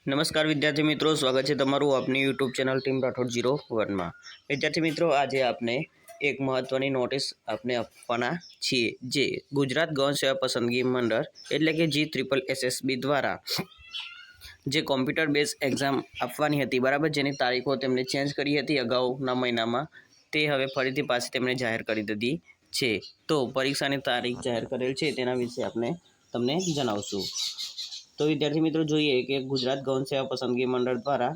નમસ્કાર વિદ્યાર્થી મિત્રો, સ્વાગત છે તમારું આપની યુટ્યુબ ચેનલ ટીમ રાઠોડ 01માં। વિદ્યાર્થી મિત્રો, આજે આપને એક મહત્વની નોટિસ આપને આપવાના છીએ, જે ગુજરાત ગૌણ સેવા પસંદગી મંડળ એટલે કે GSSB દ્વારા જે કોમ્પ્યુટર બેઝ એક્ઝામ આપવાની હતી, બરાબર, જેની તારીખો તેમણે ચેન્જ કરી હતી અગાઉના મહિનામાં, તે હવે ફરીથી પાછી તેમણે જાહેર કરી દીધી છે। તો પરીક્ષાની તારીખ જાહેર કરેલ છે, તેના વિશે આપણે તમને જણાવશું। તો વિદ્યાર્થી મિત્રો, જોઈએ કે ગુજરાત ગૌણ સેવા પસંદગી મંડળ દ્વારા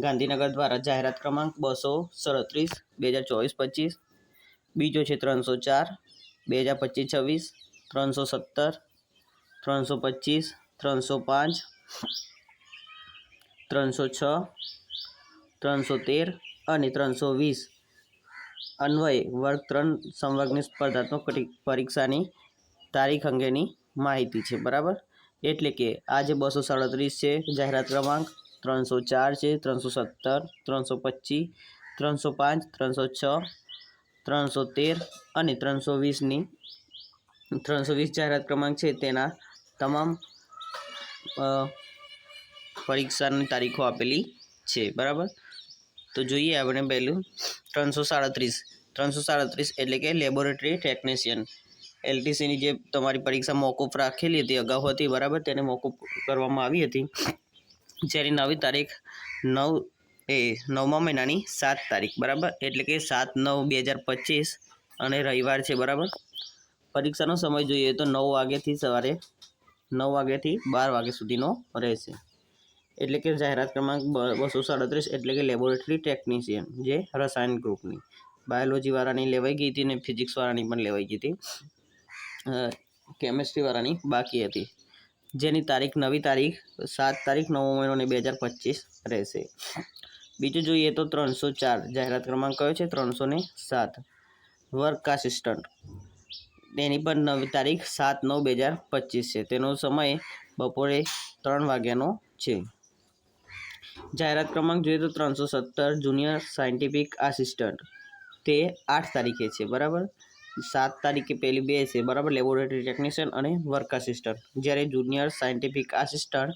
ગાંધીનગર દ્વારા જાહેરાત ક્રમાંક 237 2024-25, બીજો છે 304 2025-26, 317 325 305 306 313 અને 320 અન્વયે વર્ગ 3 સંવર્ગની સ્પર્ધાત્મક પરીક્ષાની તારીખ અંગેની માહિતી છે, બરાબર। એટલે કે આ જે 237 છે જાહેરાત ક્રમાંક, 304 છે, 317 325 305 306 313 અને 320ની 320 જાહેરાત ક્રમાંક છે, તેના તમામ પરીક્ષાની તારીખો આપેલી છે, બરાબર। તો જોઈએ આપણે પહેલું 337 એટલે કે લેબોરેટરી ટેકનિશિયન LTCની જે તમારી પરીક્ષા મોકૂફ રાખેલી હતી અગાઉ હતી, બરાબર, તેને મોકૂફ કરવામાં આવી હતી, જેની નવી તારીખ 9મા મહિનાની 7 તારીખ, બરાબર, એટલે કે 7/9/2025 અને રવિવાર છે, બરાબર। પરીક્ષાનો સમય જોઈએ તો 9 વાગ્યાથી સવારે 9 વાગ્યાથી 12 વાગ્યા સુધીનો રહેશે। એટલે કે જાહેરાત ક્રમાંક 237 એટલે કે લેબોરેટરી ટેકનિશિયન, જે રસાયણ ગ્રુપની, બાયોલોજી વાળાની લેવાઈ ગઈ હતી અને ફિઝિક્સ વાળાની પણ લેવાઈ ગઈ હતી, કેમેસ્ટ્રી વાળાની બાકી હતી, જેની તારીખ નવી તારીખ 7 તારીખ 9મો મહિનો અને 2025 રહેશે। બીજું જોઈએ તો 304 જાહેરાત ક્રમાંક કયો છે? 307 વર્ક આસિસ્ટન્ટ, તેની પણ નવી તારીખ 7/9/2025 છે, તેનો સમય બપોરે 3 વાગ્યાનો છે। જાહેરાત ક્રમાંક જોઈએ તો 317 જુનિયર સાયન્ટિફિક આસિસ્ટન્ટ, તે 8 તારીખે છે, બરાબર। 7 તારીખે પેલી બે છે, બરાબર, લેબોરેટરી ટેકનિશિયન અને વર્ક આસિસ્ટન્ટ, જ્યારે જુનિયર સાયન્ટિફિક આસિસ્ટન્ટ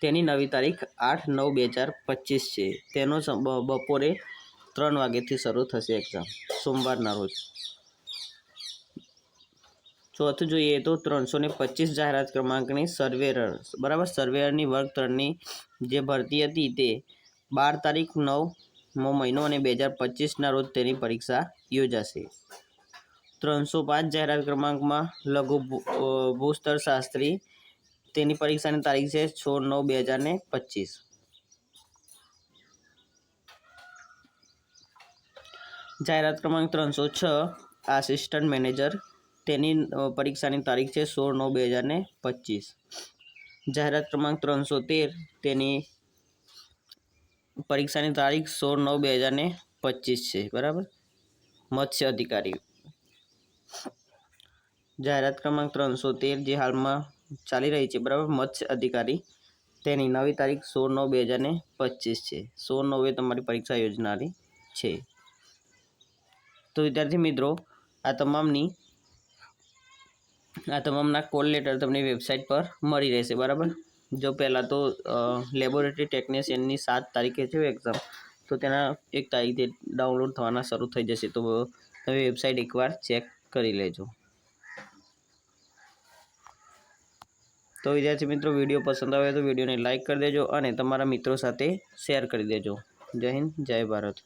તેની નવી તારીખ 8/9/2025 છે, તેનો બપોરે 3 વાગ્યાથી શરૂ થશે એક્ઝામ, સોમવારના રોજ। ચોથું જોઈએ તો 325 જાહેરાત ક્રમાંકની સર્વેયર, બરાબર, સર્વેયરની વર્ગ 3ની જે ભરતી હતી તે 12 તારીખ 9મો મહિનો અને 2025ના રોજ તેની પરીક્ષા યોજાશે। 305 જાહેરાત ક્રમાંકમાં લઘુ ભૂસ્તર શાસ્ત્રી, તેની પરીક્ષાની તારીખ છે 16/9/2025। જાહેરાત ક્રમાંક 306 આસિસ્ટન્ટ મેનેજર, તેની પરીક્ષાની તારીખ છે 16/9/2025। જાહેરાત ક્રમાંક 313 તેની પરીક્ષાની તારીખ 16/9/2025 છે, બરાબર, મત્સ્ય અધિકારી। જાહેરાત ક્રમાંક 313 જે હાલમાં ચાલી રહી છે, બરાબર, મત્સ્ય અધિકારી, તેની નવી તારીખ 16/9/2025 છે, 16/9 તમારી પરીક્ષા યોજનારી છે। તો વિદ્યાર્થી મિત્રો, આ તમામના કોલ લેટર તમને વેબસાઇટ પર મળી રહેશે, બરાબર। જો પહેલાં તો લેબોરેટરી ટેકનિશિયનની 7 તારીખે છે એક્ઝામ, તો તેના 1 તારીખથી ડાઉનલોડ થવાના શરૂ થઈ જશે, તો તમે વેબસાઇટ એકવાર ચેક કરી લેજો। તો વિદ્યાર્થી મિત્રો, વિડીયો પસંદ આવે તો વિડીયોને લાઇક કરી દેજો અને તમારા મિત્રો સાથે શેર કરી દેજો। જય હિન્દ, જય ભારત।